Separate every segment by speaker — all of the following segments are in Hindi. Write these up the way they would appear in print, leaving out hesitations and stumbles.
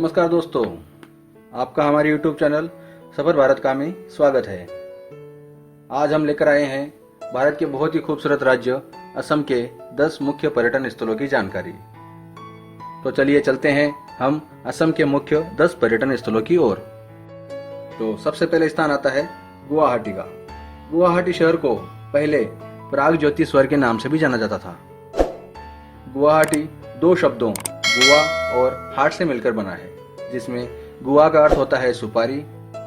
Speaker 1: नमस्कार दोस्तों, आपका हमारे YouTube चैनल सफर भारत का में स्वागत है। आज हम लेकर आए हैं भारत के बहुत ही खूबसूरत राज्य असम के 10 मुख्य पर्यटन स्थलों की जानकारी। तो चलिए चलते हैं हम असम के मुख्य 10 पर्यटन स्थलों की ओर। तो सबसे पहले स्थान आता है गुवाहाटी का। गुवाहाटी शहर को पहले प्राग ज्योतिश्वर के नाम से भी जाना जाता था। गुवाहाटी दो शब्दों गुआ और हाट से मिलकर बना है, जिसमें गुआ का अर्थ होता है सुपारी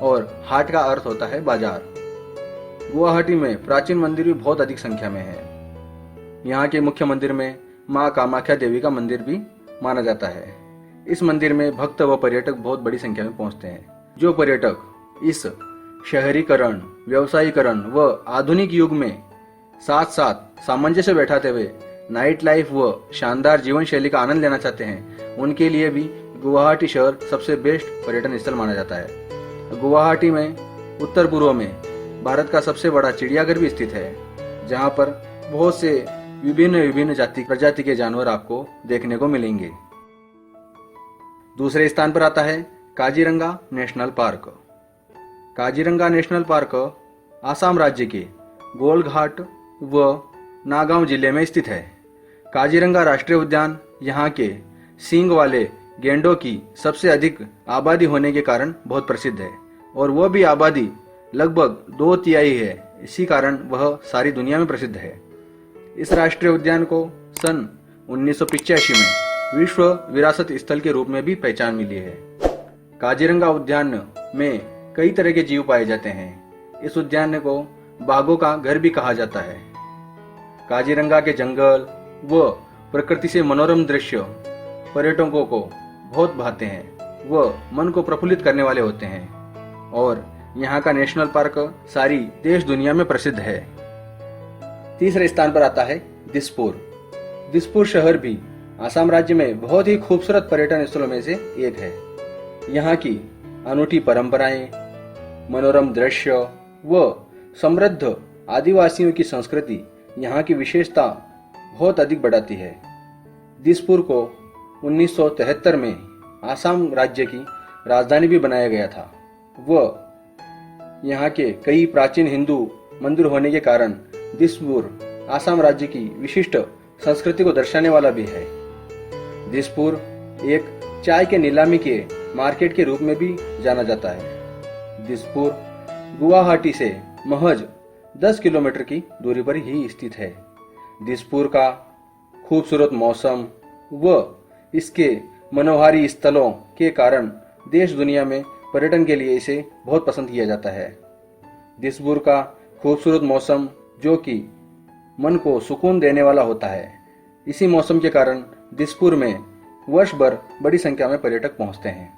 Speaker 1: और हाट का अर्थ होता है बाजार। गुवाहाटी में प्राचीन मंदिर भी बहुत अधिक संख्या में है। यहाँ के मुख्य मंदिर में माँ कामाख्या देवी का मंदिर भी माना जाता है। इस मंदिर में भक्त व पर्यटक बहुत बड़ी संख्या में पहुँचते हैं। जो पर्यटक इस शहरीकरण, व्यवसायीकरण व आधुनिक युग में साथ साथ सामंजस्य बैठाते हुए नाइट लाइफ व शानदार जीवन शैली का आनंद लेना चाहते हैं, उनके लिए भी गुवाहाटी शहर सबसे बेस्ट पर्यटन स्थल माना जाता है। गुवाहाटी में उत्तर पूर्व में भारत का सबसे बड़ा चिड़ियाघर भी स्थित है, जहां पर बहुत से विभिन्न प्रजाति के जानवर आपको देखने को मिलेंगे। दूसरे स्थान पर आता है Kaziranga national park. Kaziranga national park Assam राज्य के गोलघाट व नागांव जिले में स्थित है। काजीरंगा राष्ट्रीय उद्यान यहाँ के सींग वाले गेंडों की सबसे अधिक आबादी होने के कारण बहुत प्रसिद्ध है, और वह भी आबादी लगभग 2/3 है। इसी कारण वह सारी दुनिया में प्रसिद्ध है। इस राष्ट्रीय उद्यान को सन 1985 में विश्व विरासत स्थल के रूप में भी पहचान मिली है। काजीरंगा उद्यान में कई तरह के जीव पाए जाते हैं। इस उद्यान को बाघों का घर भी कहा जाता है। काजीरंगा के जंगल व प्रकृति से मनोरम दृश्य पर्यटकों को बहुत भाते हैं व मन को प्रफुल्लित करने वाले होते हैं, और यहाँ का नेशनल पार्क सारी देश दुनिया में प्रसिद्ध है। तीसरे स्थान पर आता है दिसपुर। दिसपुर शहर भी आसाम राज्य में बहुत ही खूबसूरत पर्यटन स्थलों में से एक है। यहाँ की अनूठी परंपराएं, मनोरम दृश्य व समृद्ध आदिवासियों की संस्कृति यहाँ की विशेषता बहुत अधिक बढ़ाती है। दिसपुर को 1973 में आसाम राज्य की राजधानी भी बनाया गया था। यहाँ के कई प्राचीन हिंदू मंदिर होने के कारण दिसपुर आसाम राज्य की विशिष्ट संस्कृति को दर्शाने वाला भी है। दिसपुर एक चाय के नीलामी के मार्केट के रूप में भी जाना जाता है। दिसपुर गुवाहाटी से महज 10 किलोमीटर की दूरी पर ही स्थित है। दिसपुर का खूबसूरत मौसम व इसके मनोहारी स्थलों के कारण देश दुनिया में पर्यटन के लिए इसे बहुत पसंद किया जाता है। दिसपुर का खूबसूरत मौसम जो कि मन को सुकून देने वाला होता है, इसी मौसम के कारण दिसपुर में वर्ष भर बड़ी संख्या में पर्यटक पहुंचते हैं।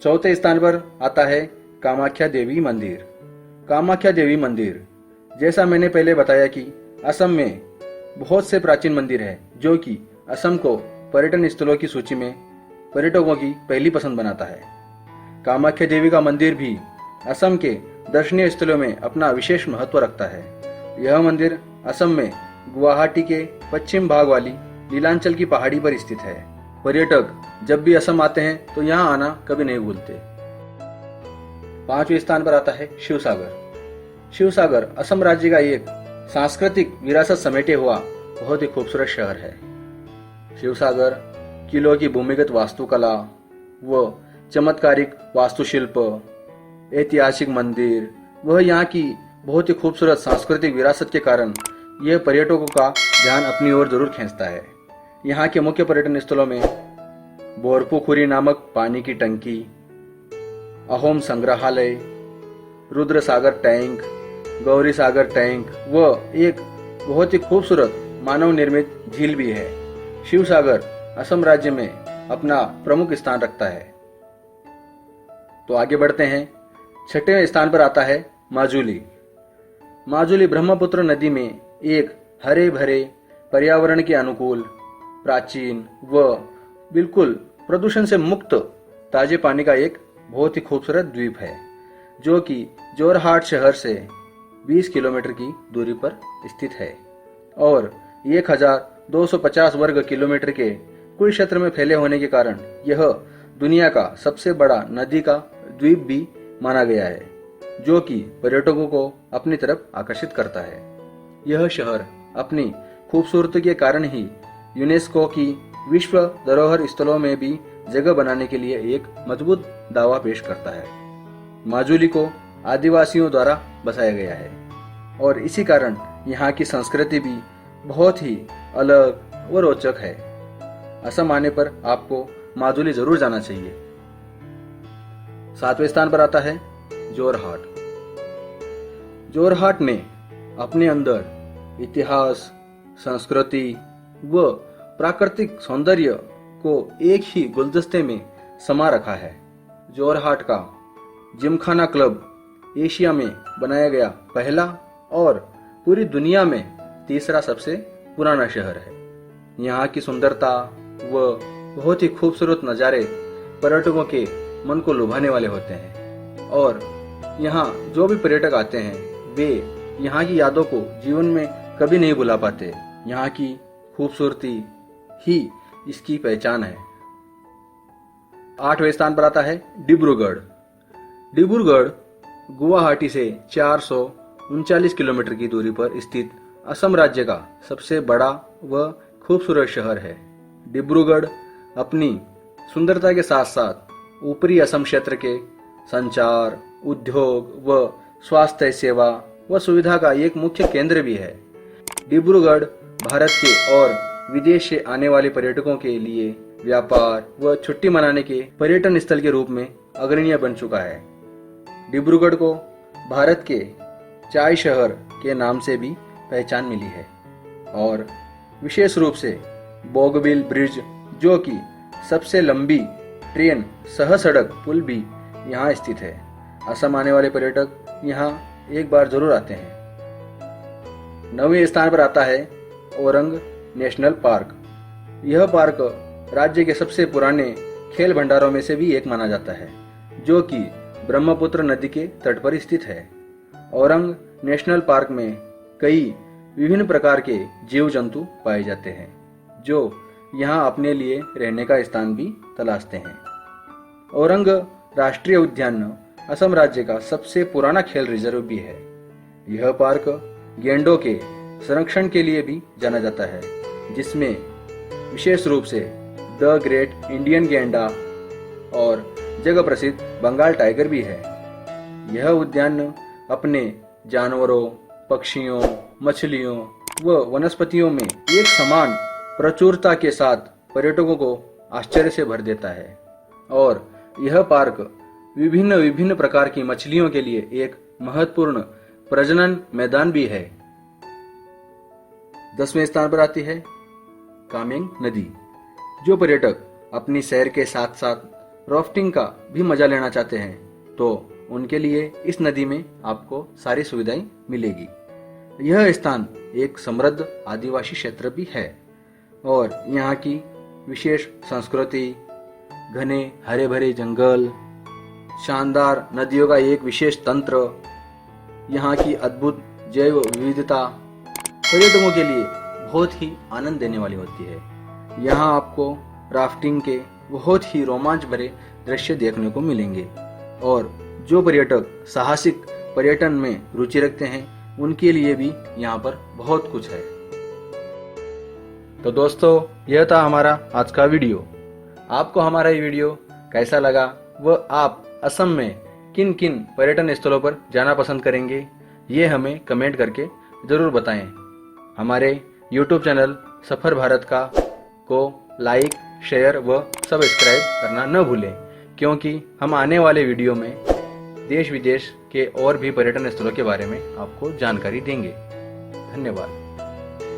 Speaker 1: चौथे स्थान पर आता है कामाख्या देवी मंदिर। कामाख्या देवी मंदिर, जैसा मैंने पहले बताया कि असम में बहुत से प्राचीन मंदिर हैं, जो कि असम को पर्यटन स्थलों की सूची में पर्यटकों की पहली पसंद बनाता है। कामाख्या देवी का मंदिर भी असम के दर्शनीय स्थलों में अपना विशेष महत्व रखता है। यह मंदिर असम में गुवाहाटी के पश्चिम भाग वाली नीलांचल की पहाड़ी पर स्थित है। पर्यटक जब भी असम आते हैं तो यहाँ आना कभी नहीं भूलते। पांचवें स्थान पर आता है शिवसागर। शिवसागर असम राज्य का एक सांस्कृतिक विरासत समेटे हुआ बहुत ही खूबसूरत शहर है। शिवसागर किलों की भूमिगत वास्तुकला व चमत्कारिक वास्तुशिल्प, ऐतिहासिक मंदिर व यहाँ की बहुत ही खूबसूरत सांस्कृतिक विरासत के कारण यह पर्यटकों का ध्यान अपनी ओर जरूर खींचता है। यहाँ के मुख्य पर्यटन स्थलों में बोरपुखुरी नामक पानी की टंकी, अहोम संग्रहालय, रुद्र सागर टैंक, गौरी सागर टैंक व एक बहुत ही खूबसूरत मानव निर्मित झील भी है। शिवसागर असम राज्य में अपना प्रमुख स्थान रखता है। तो आगे बढ़ते हैं। छठे स्थान पर आता है माजुली। माजुली ब्रह्मपुत्र नदी में एक हरे भरे, पर्यावरण के अनुकूल, प्राचीन व बिल्कुल प्रदूषण से मुक्त ताजे पानी का एक बहुत ही खूबसूरत द्वीप है, जो कि जोरहाट शहर से 20 किलोमीटर की दूरी पर स्थित है और 1250 वर्ग किलोमीटर के कुल क्षेत्र में फैले होने के कारण यह दुनिया का सबसे बड़ा नदी का द्वीप भी माना गया है, जो कि पर्यटकों को अपनी तरफ आकर्षित करता है। यह शहर अपनी खूबसूरती के कारण ही यूनेस्को की विश्व धरोहर स्थलों में भी जगह बनाने के लिए एक मजबूत दावा पेश करता है। माजुली को आदिवासियों द्वारा बसाया गया है और इसी कारण यहाँ की संस्कृति भी बहुत ही अलग और रोचक है। असम आने पर आपको माजुली जरूर जाना चाहिए। 7वें स्थान पर आता है जोरहाट। जोरहाट ने अपने अंदर इतिहास, संस्कृति व प्राकृतिक सौंदर्य को एक ही गुलदस्ते में समा रखा है। जोरहाट का जिमखाना क्लब एशिया में बनाया गया पहला और पूरी दुनिया में तीसरा सबसे पुराना शहर है। यहाँ की सुंदरता व बहुत ही खूबसूरत नज़ारे पर्यटकों के मन को लुभाने वाले होते हैं और यहाँ जो भी पर्यटक आते हैं वे यहाँ की यादों को जीवन में कभी नहीं भुला पाते। यहाँ की खूबसूरती ही इसकी पहचान है। 8वें स्थान पर आता है डिब्रूगढ़। डिब्रूगढ़ गुवाहाटी से 439 किलोमीटर की दूरी पर स्थित असम राज्य का सबसे बड़ा व खूबसूरत शहर है। डिब्रूगढ़ अपनी सुंदरता के साथ साथ ऊपरी असम क्षेत्र के संचार, उद्योग व स्वास्थ्य सेवा व सुविधा का एक मुख्य केंद्र भी है। डिब्रूगढ़ भारत के और विदेश से आने वाले पर्यटकों के लिए व्यापार व छुट्टी मनाने के पर्यटन स्थल के रूप में अग्रणी बन चुका है। डिब्रूगढ़ को भारत के चाय शहर के नाम से भी पहचान मिली है और विशेष रूप से बोगबिल ब्रिज, जो कि सबसे लंबी ट्रेन सह सड़क पुल भी यहाँ स्थित है। असम आने वाले पर्यटक यहाँ एक बार जरूर आते हैं। 9वें स्थान पर आता है औरंग नेशनल पार्क। यह पार्क राज्य के सबसे पुराने खेल भंडारों में से भी एक माना जाता है, जो कि ब्रह्मपुत्र नदी के तट पर स्थित है। औरंग नेशनल पार्क में कई विभिन्न प्रकार के जीव जंतु पाए जाते हैं, जो यहाँ अपने लिए रहने का स्थान भी तलाशते हैं। औरंग राष्ट्रीय उद्यान असम राज्य का सबसे पुराना खेल रिजर्व भी है। यह पार्क गेंडों के संरक्षण के लिए भी जाना जाता है, जिसमें विशेष रूप से द ग्रेट इंडियन गेंडा और जगह प्रसिद्ध बंगाल टाइगर भी है। यह उद्यान अपने जानवरों, पक्षियों, मछलियों व वनस्पतियों में एक समान प्रचुरता के साथ पर्यटकों को आश्चर्य से भर देता है और यह पार्क विभिन्न प्रकार की मछलियों के लिए एक महत्वपूर्ण प्रजनन मैदान भी है। 10वें स्थान पर आती है कामेंग नदी। जो पर्यटक अपनी सैर के साथ साथ राफ्टिंग का भी मजा लेना चाहते हैं तो उनके लिए इस नदी में आपको सारी सुविधाएं मिलेगी। यह स्थान एक समृद्ध आदिवासी क्षेत्र भी है और यहाँ की विशेष संस्कृति, घने हरे भरे जंगल, शानदार नदियों का एक विशेष तंत्र, यहाँ की अद्भुत जैव विविधता पर्यटकों के लिए बहुत ही आनंद देने वाली होती है। यहाँ आपको राफ्टिंग के बहुत ही रोमांच भरे दृश्य देखने को मिलेंगे और जो पर्यटक साहसिक पर्यटन में रुचि रखते हैं उनके लिए भी यहाँ पर बहुत कुछ है। तो दोस्तों, यह था हमारा आज का वीडियो। आपको हमारा ये वीडियो कैसा लगा व आप असम में किन किन पर्यटन स्थलों पर जाना पसंद करेंगे, ये हमें कमेंट करके ज़रूर बताएं। हमारे YouTube चैनल सफर भारत का को लाइक, शेयर व सब्सक्राइब करना न भूलें, क्योंकि हम आने वाले वीडियो में देश विदेश के और भी पर्यटन स्थलों के बारे में आपको जानकारी देंगे। धन्यवाद।